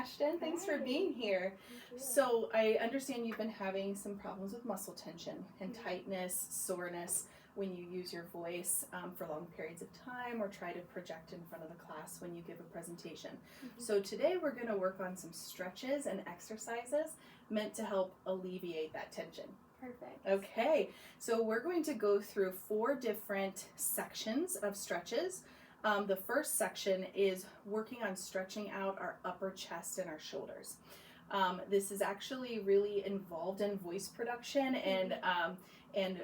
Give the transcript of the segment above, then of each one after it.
Ashton. Thanks for being here. So I understand you've been having some problems with muscle tension and tightness, soreness when you use your voice for long periods of time or try to project in front of the class when you give a presentation. So today we're going to work on some stretches and exercises meant to help alleviate that tension. Perfect. Okay, so we're going to go through 4 different sections of stretches. The first section is working on stretching out our upper chest and our shoulders. This is actually really involved in voice production and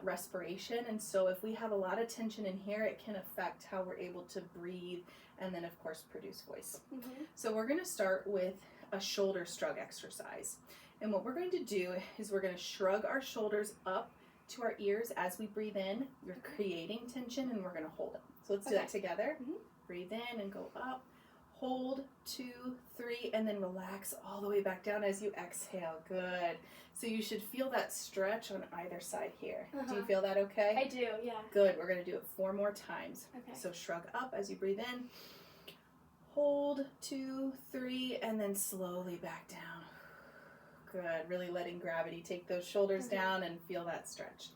respiration, and so if we have a lot of tension in here, it can affect how we're able to breathe and then of course produce voice. So we're going to start with a shoulder shrug exercise, and what we're going to do is we're going to shrug our shoulders up to our ears as we breathe in. You're creating tension and we're going to hold it. So let's do that together. Breathe in and go up. Hold, 2, 3, and then relax all the way back down as you exhale. Good. So you should feel that stretch on either side here. Do you feel that okay? I do, yeah. Good. We're going to do it 4 more times. Okay. So shrug up as you breathe in. Hold, 2, 3, and then slowly back down. Good. Really letting gravity take those shoulders down and feel that stretch.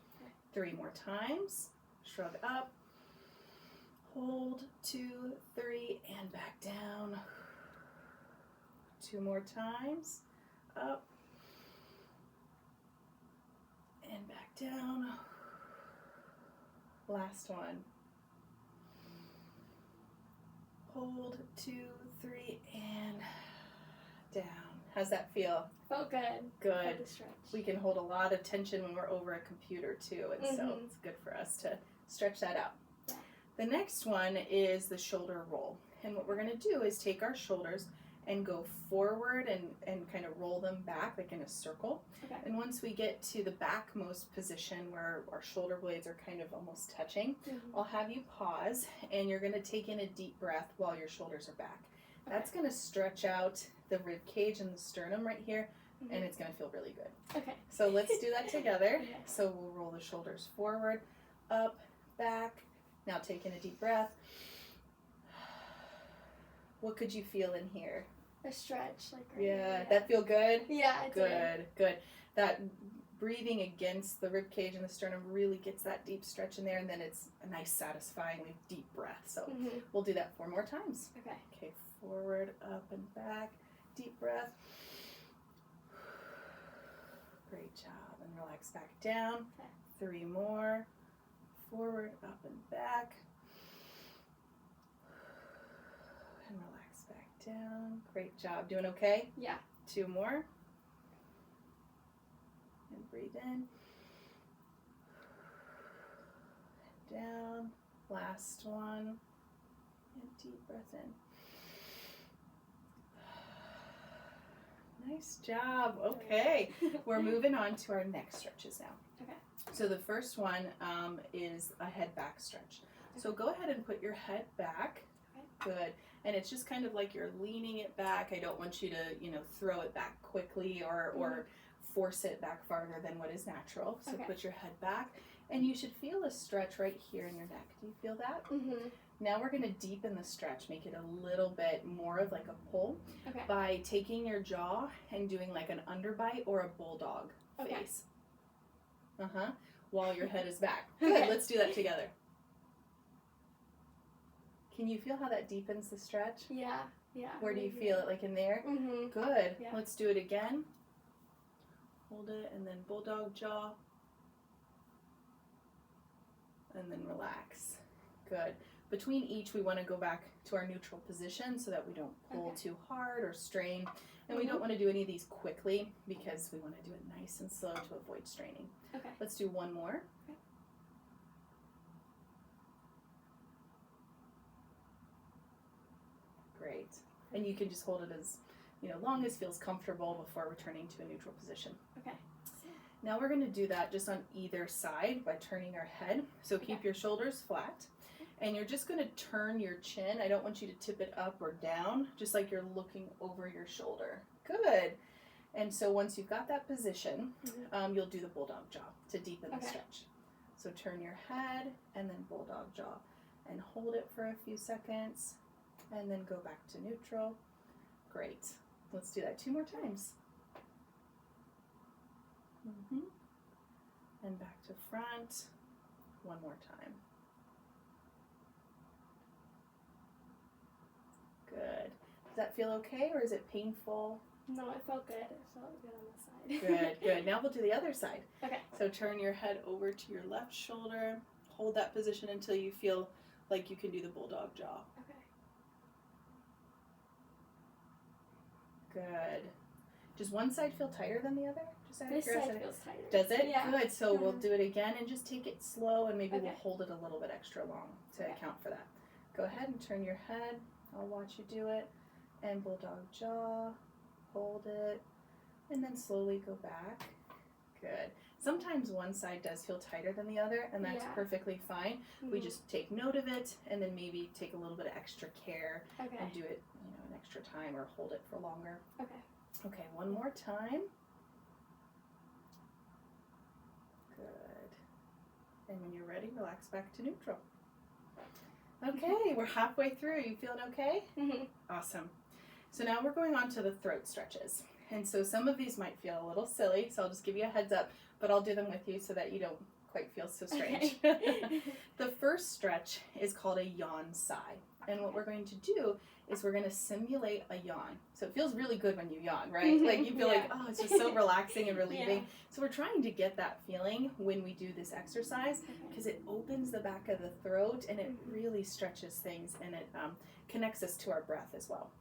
3 more times. Shrug up. Hold, 2, 3, and back down. 2 more times. Up. And back down. Last one. Hold, 2, 3, and down. How's that feel? Felt good. Good. The stretch. We can hold a lot of tension when we're over a computer too, and so it's good for us to stretch that out. Yeah. The next one is the shoulder roll, and what we're going to do is take our shoulders and go forward and kind of roll them back like in a circle. Okay. And once we get to the backmost position where our shoulder blades are kind of almost touching, I'll have you pause, and you're going to take in a deep breath while your shoulders are back. That's going to stretch out the rib cage and the sternum right here, and it's going to feel really good. Okay. So let's do that together. Okay. So we'll roll the shoulders forward, up, back. Now take in a deep breath. What could you feel in here? A stretch, like right Yeah, here. that feel good? Yeah, it did. Good. That breathing against the rib cage and the sternum really gets that deep stretch in there, and then it's a nice satisfyingly deep breath. So we'll do that 4 more times. Okay. Okay, forward, up, and back. Deep breath. Great job. And relax back down. 3 more. Forward, up, and back. And relax back down. Great job. Doing okay? Yeah. 2 more. And breathe in. And down. Last one. And deep breath in. Nice job. Okay. We're moving on to our neck stretches now. Okay. So the first one is a head back stretch. So go ahead and put your head back. Good. And it's just kind of like you're leaning it back. I don't want you to, throw it back quickly or force it back farther than what is natural. So put your head back, and you should feel a stretch right here in your neck. Do you feel that? Now we're going to deepen the stretch, make it a little bit more of like a pull by taking your jaw and doing like an underbite or a bulldog face. While your head is back. Good. Let's do that together. Can you feel how that deepens the stretch? Yeah. Where do you feel it? Like in there? Good. Yeah. Let's do it again. Hold it, and then bulldog jaw. And then relax. Good. Between each, we want to go back to our neutral position so that we don't pull too hard or strain. And we don't want to do any of these quickly because we want to do it nice and slow to avoid straining. Okay. Let's do 1 more. Great. And you can just hold it as long as feels comfortable before returning to a neutral position. Okay. Now we're going to do that just on either side by turning our head. So keep your shoulders flat. And you're just going to turn your chin. I don't want you to tip it up or down, just like you're looking over your shoulder. Good. And so once you've got that position, you'll do the bulldog jaw to deepen the stretch. So turn your head and then bulldog jaw and hold it for a few seconds and then go back to neutral. Great. Let's do that 2 more times. And back to front. 1 more time. Good. Does that feel okay, or is it painful? No, it felt good. It felt good on the side. Good, good. Now we'll do the other side. Okay. So turn your head over to your left shoulder. Hold that position until you feel like you can do the bulldog jaw. Okay. Good. Does one side feel tighter than the other? Just out of This curiosity. side feels tighter. Does it? Yeah. Good. So we'll do it again and just take it slow, and maybe we'll Okay. hold it a little bit extra long to account for that. Go ahead and turn your head. I'll watch you do it. And bulldog jaw. Hold it. And then slowly go back. Good. Sometimes one side does feel tighter than the other, and that's perfectly fine. We just take note of it, and then maybe take a little bit of extra care and do it, an extra time, or hold it for longer. Okay. Okay, 1 more time. Good. And when you're ready, relax back to neutral. Okay, we're halfway through. You feeling okay? Awesome. So now we're going on to the throat stretches. And so some of these might feel a little silly, so I'll just give you a heads up, but I'll do them with you so that you don't quite feel so strange. Okay. The first stretch is called a yawn sigh. And what we're going to do is we're going to simulate a yawn. So it feels really good when you yawn, right? Like you feel like, oh, it's just so relaxing and relieving. So we're trying to get that feeling when we do this exercise, because it opens the back of the throat and it really stretches things, and it connects us to our breath as well.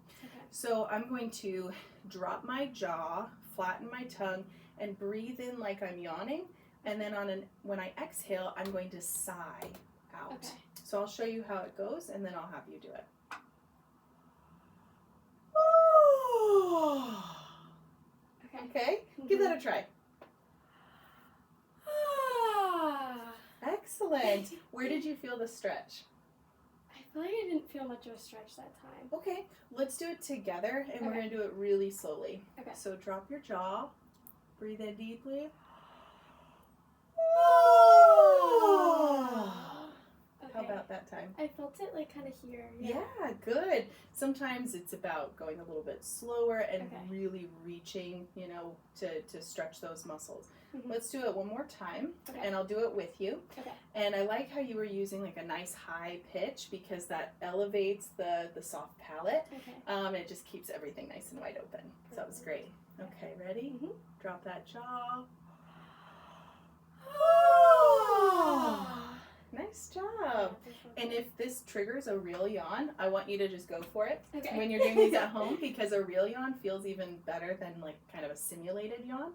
So I'm going to drop my jaw, flatten my tongue, and breathe in like I'm yawning. And then when I exhale, I'm going to sigh out. Okay. So I'll show you how it goes, and then I'll have you do it. Okay, give that a try. Excellent. Where did you feel the stretch? I feel like I didn't feel much of a stretch that time. Okay, let's do it together, and we're going to do it really slowly. Okay. So drop your jaw, breathe in deeply. How about that time? I felt it like kind of here. Yeah, good. Sometimes it's about going a little bit slower and really reaching, to stretch those muscles. Let's do it one more time, and I'll do it with you. Okay. And I like how you were using like a nice high pitch, because that elevates the soft palate. Okay. It just keeps everything nice and wide open. So that was great. Okay, ready? Drop that jaw. Nice job. And if this triggers a real yawn, I want you to just go for it when you're doing these at home, because a real yawn feels even better than like kind of a simulated yawn.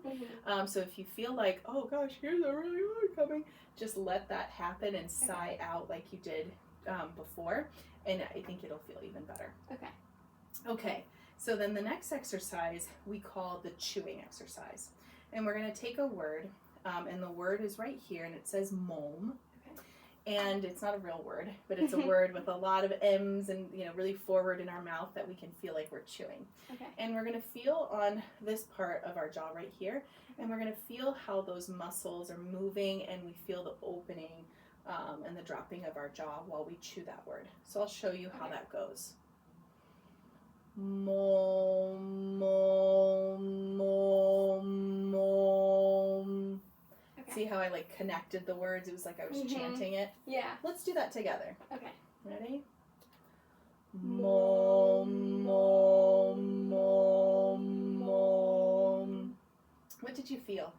So if you feel like, oh gosh, here's a real yawn coming, just let that happen and sigh out like you did before, and I think it'll feel even better. Okay, so then the next exercise we call the chewing exercise. And we're going to take a word, and the word is right here, and it says mom. And it's not a real word, but it's a word with a lot of M's and, really forward in our mouth that we can feel like we're chewing. And we're going to feel on this part of our jaw right here, and we're going to feel how those muscles are moving, and we feel the opening and the dropping of our jaw while we chew that word. So I'll show you how that goes. Mom, mom, mom, mom. See how I connected the words? It was like I was chanting it. Yeah. Let's do that together. Okay. Ready? Mom, mom, mom, mom. What did you feel?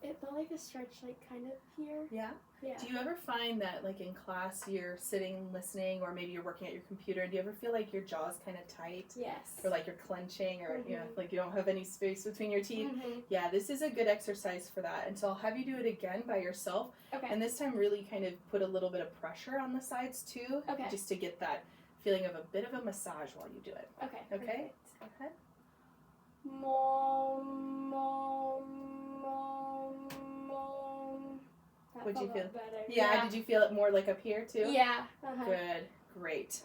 It felt like a stretch, kind of here. Yeah? Yeah. Do you ever find that, in class, you're sitting listening, or maybe you're working at your computer, do you ever feel like your jaw's kind of tight? Yes. Or you're clenching, or, you don't have any space between your teeth? Yeah, this is a good exercise for that. And so I'll have you do it again by yourself. Okay. And this time really kind of put a little bit of pressure on the sides, too. Okay. Just to get that feeling of a bit of a massage while you do it. Okay. Okay? Go ahead. Mom, mom, mom, mom. What'd you feel? Better. Yeah, did you feel it more up here too? Yeah. Good, great.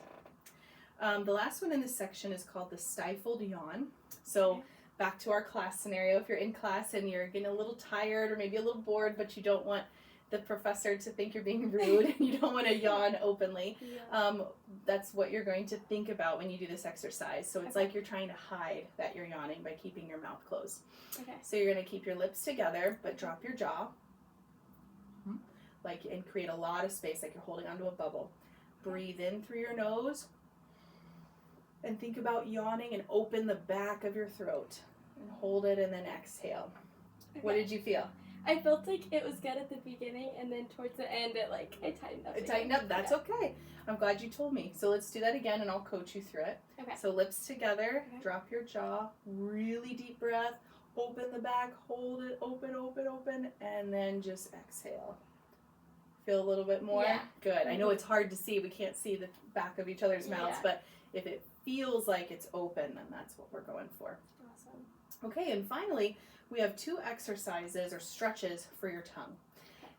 The last one in this section is called the stifled yawn. So back to our class scenario, if you're in class and you're getting a little tired or maybe a little bored, but you don't want the professor to think you're being rude and you don't want to yawn openly. Yeah. That's what you're going to think about when you do this exercise. So it's Okay. like you're trying to hide that you're yawning by keeping your mouth closed. Okay. So you're going to keep your lips together, but drop your jaw, and create a lot of space, like you're holding onto a bubble. Breathe in through your nose, and think about yawning, and open the back of your throat, and hold it, and then exhale. Okay. What did you feel? I felt like it was good at the beginning, and then towards the end, it tightened up. It tightened up. That's okay. I'm glad you told me. So let's do that again, and I'll coach you through it. Okay. So lips together, Okay. drop your jaw, really deep breath, open the back, hold it, open, open, open, and then just exhale. Feel a little bit more? Yeah. Good. I know it's hard to see. We can't see the back of each other's mouths, Yeah. but if it feels like it's open, then that's what we're going for. Awesome. Okay, and finally, we have 2 exercises or stretches for your tongue.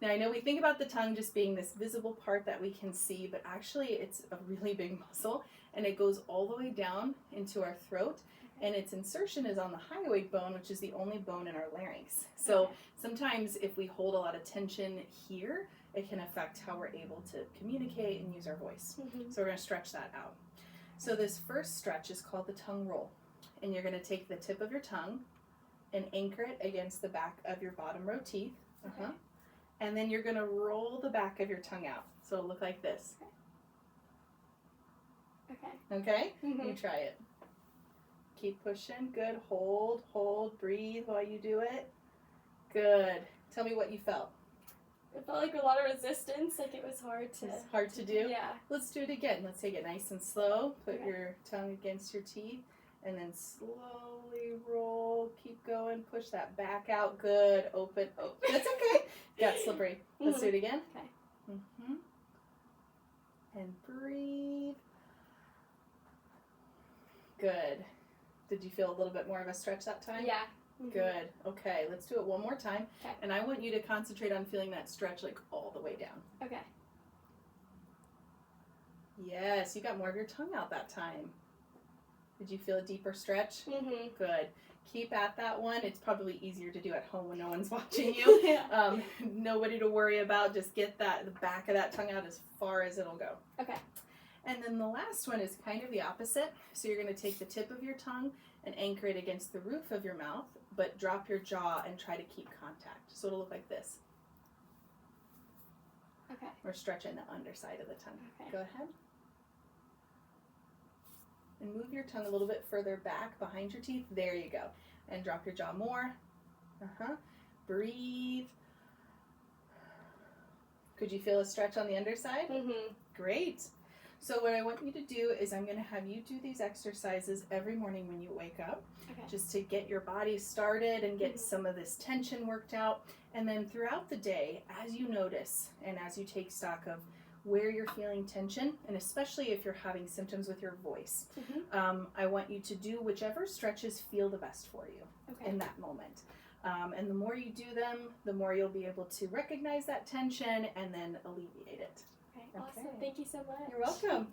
Now, I know we think about the tongue just being this visible part that we can see, but actually it's a really big muscle, and it goes all the way down into our throat, and its insertion is on the hyoid bone, which is the only bone in our larynx. So sometimes if we hold a lot of tension here, it can affect how we're able to communicate and use our voice. Mm-hmm. So we're going to stretch that out. So this first stretch is called the tongue roll, and you're going to take the tip of your tongue and anchor it against the back of your bottom row teeth. Okay. And then you're going to roll the back of your tongue out. So it'll look like this. Okay. Okay? Mm-hmm. You try it. Keep pushing. Good. Hold, hold, breathe while you do it. Good. Tell me what you felt. It felt like a lot of resistance, like it was hard to... It's hard to do? Yeah. Let's do it again. Let's take it nice and slow. Put Okay. your tongue against your teeth. And then slowly roll. Keep going. Push that back out. Good. Open. Oh, that's okay. Got slippery. Let's do it again. Okay. Mm-hmm. And breathe. Good. Did you feel a little bit more of a stretch that time? Yeah. Mm-hmm. Good. Okay, let's do it one more time. Okay. And I want you to concentrate on feeling that stretch like all the way down. Okay. Yes, you got more of your tongue out that time. Did you feel a deeper stretch? Mm-hmm. Good. Keep at that one. It's probably easier to do at home when no one's watching you. Yeah. Nobody to worry about. Just get the back of that tongue out as far as it'll go. Okay. And then the last one is kind of the opposite. So you're going to take the tip of your tongue and anchor it against the roof of your mouth, but drop your jaw and try to keep contact. So it'll look like this. Okay. We're stretching the underside of the tongue. Okay. Go ahead. And move your tongue a little bit further back behind your teeth. There you go. And drop your jaw more. Breathe. Could you feel a stretch on the underside? Mm-hmm. Great. So what I want you to do is I'm going to have you do these exercises every morning when you wake up, Okay. just to get your body started and get some of this tension worked out. And then throughout the day, as you notice and as you take stock of where you're feeling tension, and especially if you're having symptoms with your voice, I want you to do whichever stretches feel the best for you Okay. in that moment. And the more you do them, the more you'll be able to recognize that tension and then alleviate it. Okay. Awesome. Okay. Thank you so much. You're welcome.